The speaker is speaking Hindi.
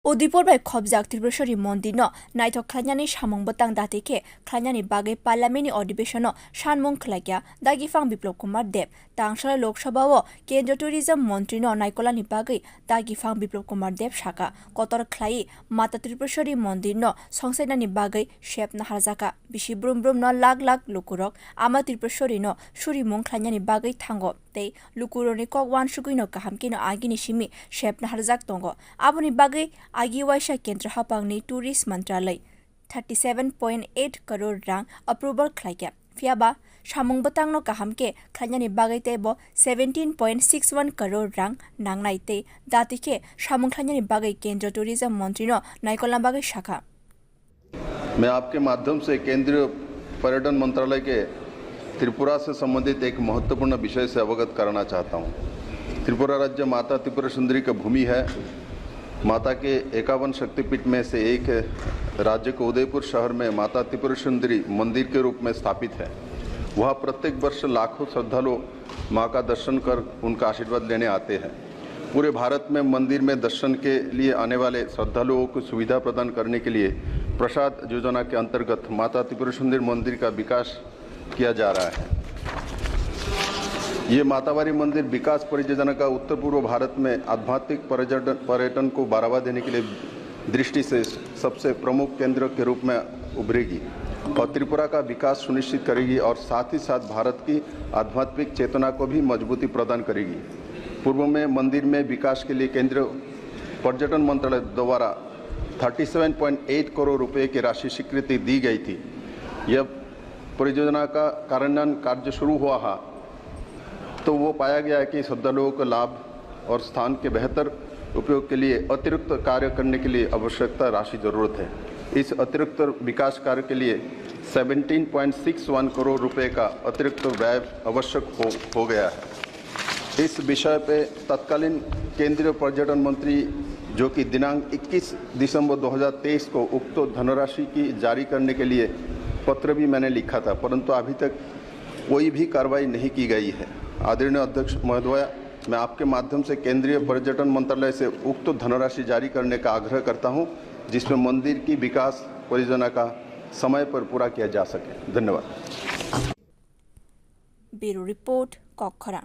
Udipur bai khobjak Tripureshwari Mondir no naitok khlanyani samung batang datike khlanyani bagai parliament अधिवेशन no shanmung khlagya dagifang Biplop Kumar Deb tangshala Lok Sabha o Kendriya Tourism Montri no naikolani bagai dagifang Biplop Kumar Deb shaka kotor khlai Mata Tripureshwari Mondir no songsainani bagai shepna harjaka bisi brum brum no lag lag lukurok ama Tripureshwari no surimung khlanyani bagai thango tei lukuroni kok wan sugui no kahamki no agini simi shepna harjak tongo aboni bagai agi waisa kendra hapangni tourist mantralai 37.8 crore rang approval khlaikya fiaba samung batang no kahamke khlanyani bagai tebo 17.61 crore rang nangnai te datike samung khlanyani bagai kendra tourism मंत्री no नाइकोला बाgai शाखा। मैं आपके माध्यम से केंद्रीय पर्यटन मंत्रालय के त्रिपुरा से संबंधित एक महत्वपूर्ण विषय से अवगत कराना चाहता हूं। त्रिपुरा राज्य माता त्रिपुरा सुंदरी का भूमि है। माता के 51 शक्तिपीठ में से एक है। राज्य के उदयपुर शहर में माता त्रिपुरा सुंदरी मंदिर के रूप में स्थापित है। वहाँ प्रत्येक वर्ष लाखों श्रद्धालु माँ का दर्शन कर उनका आशीर्वाद लेने आते हैं। पूरे भारत में मंदिर में दर्शन के लिए आने वाले श्रद्धालुओं को सुविधा प्रदान करने के लिए प्रसाद योजना के अंतर्गत माता त्रिपुरा सुंदरी मंदिर का विकास किया जा रहा है। ये मातावारी मंदिर विकास परियोजना का उत्तर पूर्व भारत में आध्यात्मिक पर्यटन को बढ़ावा देने के लिए दृष्टि से सबसे प्रमुख केंद्र के रूप में उभरेगी और त्रिपुरा का विकास सुनिश्चित करेगी और साथ ही साथ भारत की आध्यात्मिक चेतना को भी मजबूती प्रदान करेगी। पूर्व में मंदिर में विकास के लिए केंद्रीय पर्यटन मंत्रालय द्वारा 37.8 करोड़ रुपए की राशि स्वीकृति दी गई थी। यह परियोजना का कार्यान्वयन कार्य शुरू हुआ है तो वो पाया गया है कि श्रद्धालुओं को लाभ और स्थान के बेहतर उपयोग के लिए अतिरिक्त कार्य करने के लिए आवश्यकता राशि जरूरत है। इस अतिरिक्त विकास कार्य के लिए 17.61 करोड़ रुपए का अतिरिक्त व्यय आवश्यक हो गया है। इस विषय पे तत्कालीन केंद्रीय पर्यटन मंत्री जो कि दिनांक 21 दिसंबर 2023 को उक्त धनराशि की जारी करने के लिए पत्र भी मैंने लिखा था, परंतु अभी तक कोई भी कार्रवाई नहीं की गई है। आदरणीय अध्यक्ष महोदय, मैं आपके माध्यम से केंद्रीय पर्यटन मंत्रालय से उक्त धनराशि जारी करने का आग्रह करता हूं, जिसमें मंदिर की विकास परियोजना का समय पर पूरा किया जा सके। धन्यवाद। Bureau report कोखरा।